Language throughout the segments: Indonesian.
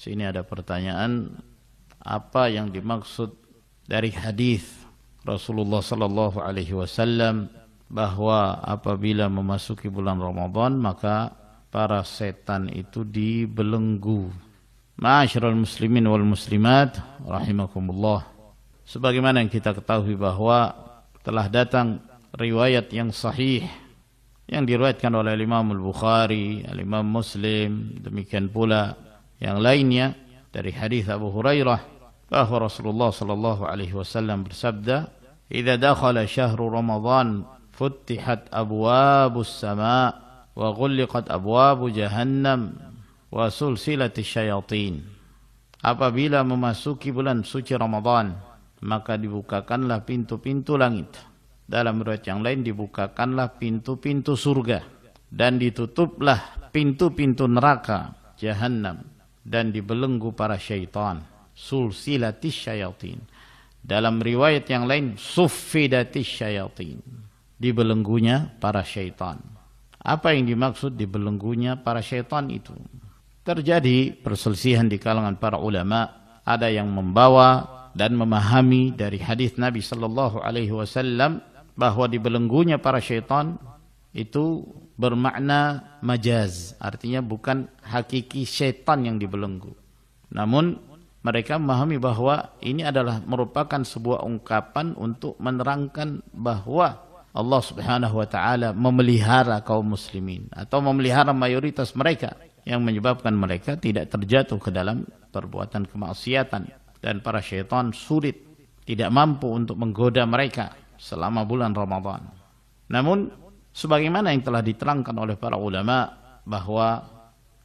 Sini ada pertanyaan, apa yang dimaksud dari hadis Rasulullah sallallahu alaihi wasallam bahwa apabila memasuki bulan Ramadan maka para setan itu dibelenggu. Ma'asyiral muslimin wal muslimat rahimakumullah. Sebagaimana yang kita ketahui bahwa telah datang riwayat yang sahih yang diriwayatkan oleh Imam Al-Bukhari, Imam Muslim, demikian pula yang lainnya dari hadis Abu Hurairah bahwa Rasulullah sallallahu alaihi wasallam bersabda, "Idza dakhala syahru Ramadan futtihat abwabus sama' wa ghulliqat abwabu jahannam wa sulsilatis syayatin." Apabila memasuki bulan suci Ramadan, maka dibukakanlah pintu-pintu langit. Dalam riwayat yang lain dibukakanlah pintu-pintu surga dan ditutuplah pintu-pintu neraka jahannam dan dibelenggu para syaitan. Sulsilatis syayatin. Dalam riwayat yang lain suffidatis syayatin. Dibelenggunya para syaitan. Apa yang dimaksud dibelenggunya para syaitan itu? Terjadi perselisihan di kalangan para ulama. Ada yang membawa dan memahami dari hadis Nabi sallallahu alaihi wasallam bahwa dibelenggunya para syaitan itu bermakna majaz, artinya bukan hakiki syaitan yang dibelenggu. Namun mereka memahami bahwa ini adalah merupakan sebuah ungkapan untuk menerangkan bahwa Allah Subhanahu wa taala memelihara kaum muslimin atau memelihara mayoritas mereka yang menyebabkan mereka tidak terjatuh ke dalam perbuatan kemaksiatan dan para syaitan sulit, tidak mampu untuk menggoda mereka selama bulan Ramadan. Namun sebagaimana yang telah diterangkan oleh para ulama bahwa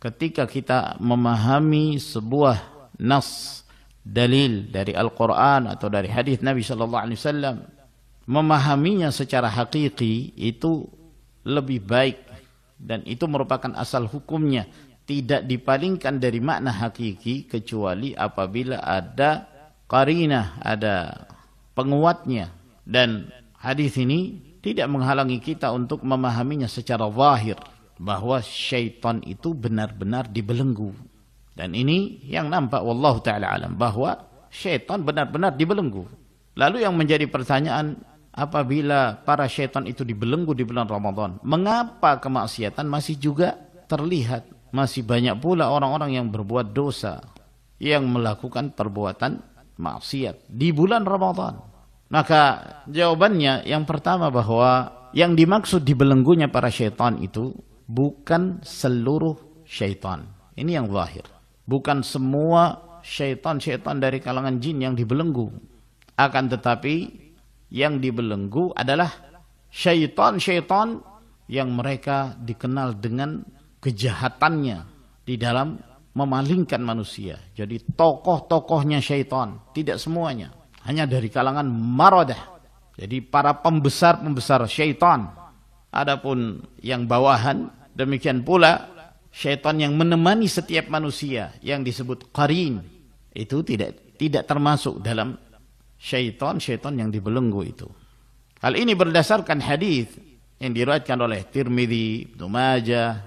ketika kita memahami sebuah nas dalil dari Al-Quran atau dari hadis Nabi sallallahu alaihi wasallam, memahaminya secara hakiki itu lebih baik dan itu merupakan asal hukumnya, tidak dipalingkan dari makna hakiki kecuali apabila ada qarinah, ada penguatnya. Dan hadis ini tidak menghalangi kita untuk memahaminya secara zahir bahwa syaitan itu benar-benar dibelenggu. Dan ini yang nampak wallahu taala alam bahwa syaitan benar-benar dibelenggu. Lalu yang menjadi pertanyaan, apabila para syaitan itu dibelenggu di bulan Ramadan, mengapa kemaksiatan masih juga terlihat? Masih banyak pula orang-orang yang berbuat dosa, yang melakukan perbuatan maksiat di bulan Ramadan. Maka jawabannya yang pertama bahwa yang dimaksud dibelenggunya para syaitan itu bukan seluruh syaitan. Ini yang zahir. Bukan semua syaitan-syaitan dari kalangan jin yang dibelenggu. Akan tetapi yang dibelenggu adalah syaitan-syaitan yang mereka dikenal dengan kejahatannya di dalam memalingkan manusia. Jadi tokoh-tokohnya syaitan, tidak semuanya. Hanya dari kalangan maradah. Jadi para pembesar-pembesar syaitan. Adapun yang bawahan, demikian pula syaitan yang menemani setiap manusia yang disebut qarin, itu tidak termasuk dalam syaitan-syaitan yang dibelenggu itu. Hal ini berdasarkan hadis yang diriwayatkan oleh Tirmidzi, Ibnu Majah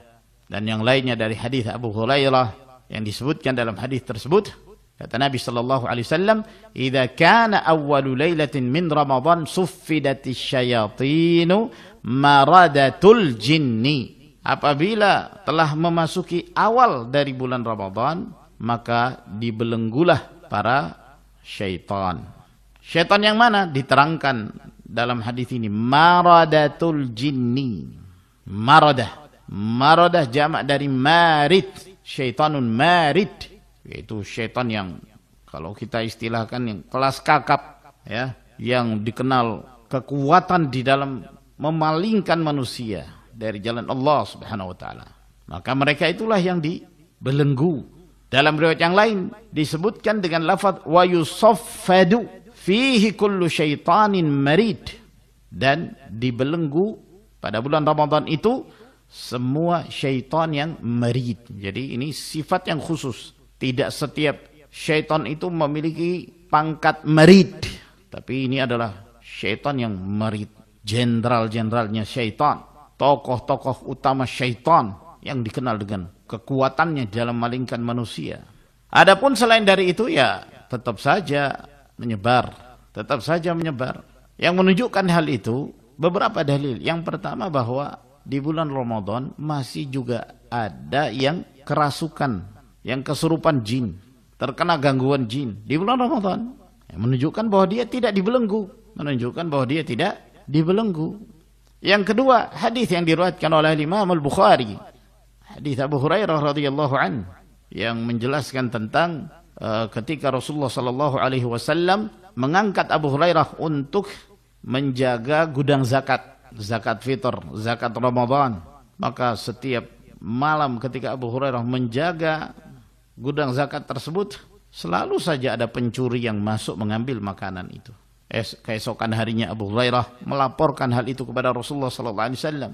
dan yang lainnya dari hadis Abu Hurairah yang disebutkan dalam hadis tersebut. Kata Nabi sallallahu alaihi wasallam, "Idza kana awwalu lailatin min Ramadan suffidatis syayatinu maradatul jinni." Apabila telah memasuki awal dari bulan Ramadan, maka dibelenggulah para syaitan. Syaitan yang mana? Diterangkan dalam hadis ini, maradatul jinni. Maradah jamak dari marid, syaitanun marid, yaitu syaitan yang kalau kita istilahkan yang kelas kakap, ya, yang dikenal kekuatan di dalam memalingkan manusia dari jalan Allah Subhanahu wa taala. Maka mereka itulah yang dibelenggu. Dalam riwayat yang lain disebutkan dengan lafaz wa yusaffadu fihi kullu syaitanin marid, dan dibelenggu pada bulan Ramadan itu semua syaitan yang marid. Jadi ini sifat yang khusus. Tidak setiap syaitan itu memiliki pangkat marid, tapi ini adalah syaitan yang marid. Jenderal-jenderalnya syaitan, tokoh-tokoh utama syaitan yang dikenal dengan kekuatannya dalam memalingkan manusia. Adapun selain dari itu ya tetap saja menyebar, tetap saja menyebar. Yang menunjukkan hal itu beberapa dalil. Yang pertama bahwa di bulan Ramadan masih juga ada yang kerasukan, yang kesurupan jin, terkena gangguan jin di bulan Ramadan. Yang menunjukkan bahwa dia tidak dibelenggu, menunjukkan bahwa dia tidak dibelenggu. Yang kedua, hadis yang diriwayatkan oleh Imam Al-Bukhari, hadis Abu Hurairah radhiyallahu an, yang menjelaskan tentang ketika Rasulullah sallallahu alaihi wasallam mengangkat Abu Hurairah untuk menjaga gudang zakat, zakat fitr, zakat Ramadan. Maka setiap malam ketika Abu Hurairah menjaga gudang zakat tersebut, selalu saja ada pencuri yang masuk mengambil makanan itu. Keesokan harinya Abu Hurairah melaporkan hal itu kepada Rasulullah sallallahu alaihi wasallam.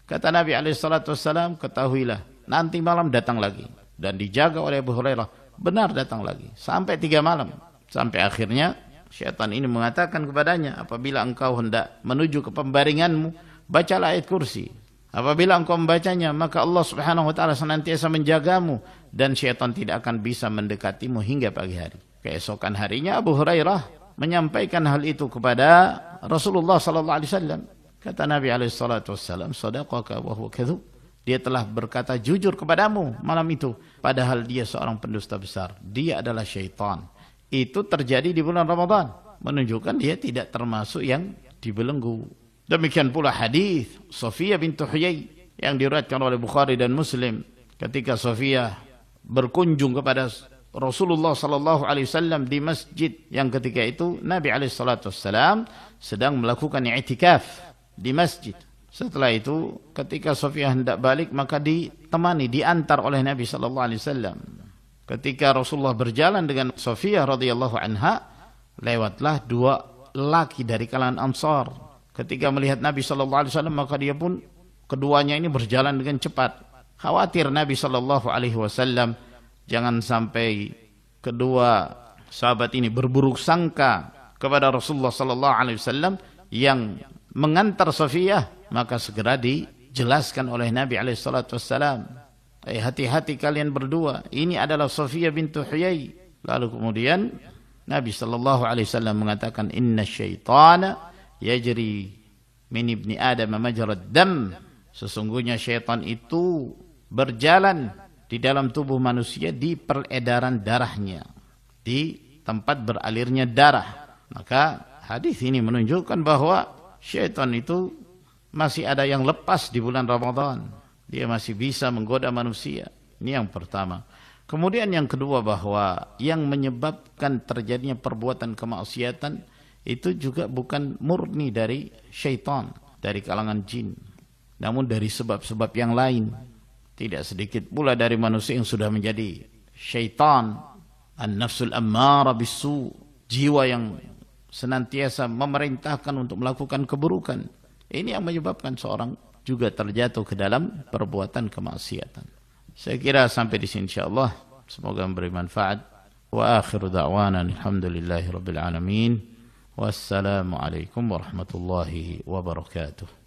Kata Nabi alaihi salatu wasallam, ketahuilah nanti malam datang lagi. Dan dijaga oleh Abu Hurairah, benar datang lagi sampai 3 malam. Sampai akhirnya syaitan ini mengatakan kepadanya, apabila engkau hendak menuju ke pembaringanmu, bacalah ayat kursi. Apabila engkau membacanya, maka Allah subhanahu wa ta'ala senantiasa menjagamu dan syaitan tidak akan bisa mendekatimu hingga pagi hari. Keesokan harinya Abu Hurairah menyampaikan hal itu kepada Rasulullah sallallahu alaihi wasallam. Kata Nabi alaihi salatu wasallam, sadaqaka wa huwa kadzub. Dia telah berkata jujur kepadamu malam itu, padahal dia seorang pendusta besar. Dia adalah syaitan. Itu terjadi di bulan Ramadan, menunjukkan dia tidak termasuk yang dibelenggu. Demikian pula hadis Sofiyah bintu Huyai yang diriwayatkan oleh Bukhari dan Muslim, ketika Sofiyah berkunjung kepada Rasulullah sallallahu alaihi wasallam di masjid yang ketika itu Nabi alaihi salatu wasallam sedang melakukan i'tikaf di masjid. Setelah itu ketika Sofiyah hendak balik, maka ditemani, diantar oleh Nabi sallallahu alaihi wasallam. Ketika Rasulullah berjalan dengan Sofiyah radhiyallahu anha, lewatlah 2 laki dari kalangan Ansar. Ketika melihat Nabi sallallahu alaihi wasallam, maka dia pun, keduanya ini berjalan dengan cepat. Khawatir Nabi sallallahu alaihi wasallam jangan sampai kedua sahabat ini berburuk sangka kepada Rasulullah sallallahu alaihi wasallam yang mengantar Sofiyah. Maka segera dijelaskan oleh Nabi alaihi salatu wassalam, hati-hati kalian berdua, ini adalah Sofiyah bintu Huyai. Lalu kemudian Nabi sallallahu alaihi wasallam mengatakan, inna syaitana yajri min ibni Adam majrad dam. Sesungguhnya syaitan itu berjalan di dalam tubuh manusia di peredaran darahnya, di tempat beralirnya darah. Maka hadis ini menunjukkan bahwa syaitan itu masih ada yang lepas di bulan Ramadan. Dia masih bisa menggoda manusia. Ini yang pertama. Kemudian yang kedua, bahwa yang menyebabkan terjadinya perbuatan kemaksiatan itu juga bukan murni dari syaitan, dari kalangan jin, namun dari sebab-sebab yang lain. Tidak sedikit pula dari manusia yang sudah menjadi syaitan, an-nafsul ammara bisu, jiwa yang senantiasa memerintahkan untuk melakukan keburukan. Ini yang menyebabkan seorang juga terjatuh ke dalam perbuatan kemaksiatan. Saya kira sampai di sini insyaallah. Semoga memberi manfaat. Wa akhiru da'wana alhamdulillahi rabbil alamin. Wassalamu alaikum warahmatullahi wabarakatuh.